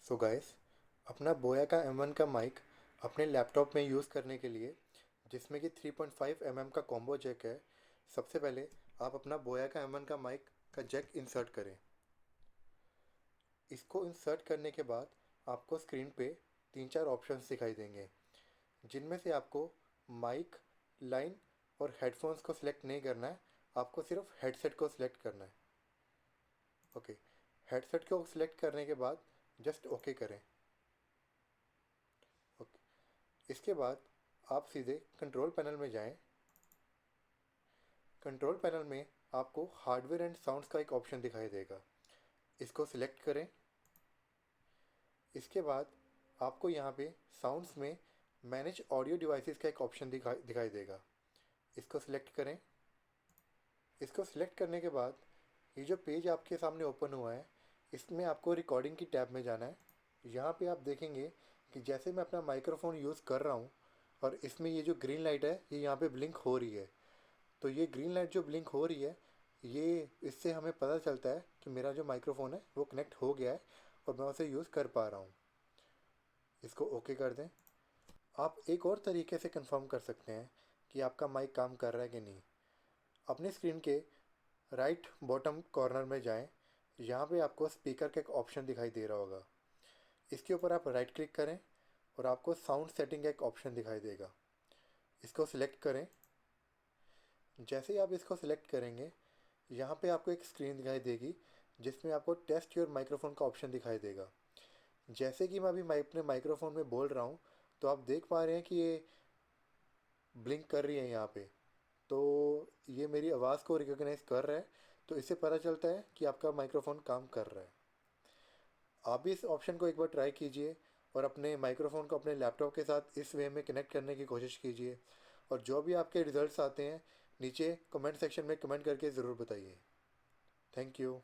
So guys, अपना बोया का M1 का माइक अपने लैपटॉप में यूज़ करने के लिए, जिसमें कि 3.5 mm का कॉम्बो जैक है, सबसे पहले आप अपना बोया का M1 का माइक का जैक इंसर्ट करें। इसको इंसर्ट करने के बाद आपको स्क्रीन पे 3-4 ऑप्शंस दिखाई देंगे, जिनमें से आपको माइक, लाइन और हेडफोन्स को सिलेक्ट नहीं करना है। आपको सिर्फ हेडसेट को सिलेक्ट करना है। ओके, हेडसेट को सिलेक्ट करने के बाद जस्ट ओके करें। ओके, इसके बाद आप सीधे कंट्रोल पैनल में जाएं। कंट्रोल पैनल में आपको हार्डवेयर एंड साउंड्स का एक ऑप्शन दिखाई देगा, इसको सिलेक्ट करें। इसके बाद आपको यहाँ पे साउंड्स में मैनेज ऑडियो डिवाइसेस का एक ऑप्शन दिखाई दिखाई देगा, इसको सिलेक्ट करें। इसको सिलेक्ट करने के बाद ये जो पेज आपके सामने ओपन हुआ है, इसमें आपको रिकॉर्डिंग की टैब में जाना है। यहाँ पे आप देखेंगे कि जैसे मैं अपना माइक्रोफोन यूज़ कर रहा हूँ और इसमें ये जो ग्रीन लाइट है ये यहाँ पे ब्लिंक हो रही है, तो ये ग्रीन लाइट जो ब्लिंक हो रही है, ये इससे हमें पता चलता है कि मेरा जो माइक्रोफोन है वो कनेक्ट हो गया है और मैं उसे यूज़ कर पा रहा हूँ। इसको ओके कर दें। आप एक और तरीके से कंफर्म कर सकते हैं कि आपका माइक काम कर रहा है कि नहीं। अपने स्क्रीन के राइट बॉटम कॉर्नर में जाएं। यहाँ पे आपको स्पीकर का एक ऑप्शन दिखाई दे रहा होगा, इसके ऊपर आप राइट क्लिक करें और आपको साउंड सेटिंग का एक ऑप्शन दिखाई देगा, इसको सिलेक्ट करें। जैसे ही आप इसको सिलेक्ट करेंगे, यहाँ पे आपको एक स्क्रीन दिखाई देगी जिसमें आपको टेस्ट योर माइक्रोफोन का ऑप्शन दिखाई देगा। जैसे कि मैं अभी अपने माइक्रोफोन में बोल रहा हूँ, तो आप देख पा रहे हैं कि ये ब्लिंक कर रही है यहाँ पे, तो ये मेरी आवाज़ को रिकॉग्नाइज कर रहा है। तो इससे पता चलता है कि आपका माइक्रोफोन काम कर रहा है। आप भी इस ऑप्शन को एक बार ट्राई कीजिए और अपने माइक्रोफोन को अपने लैपटॉप के साथ इस वे में कनेक्ट करने की कोशिश कीजिए। और जो भी आपके रिज़ल्ट्स आते हैं, नीचे कमेंट सेक्शन में कमेंट करके ज़रूर बताइए। Thank you.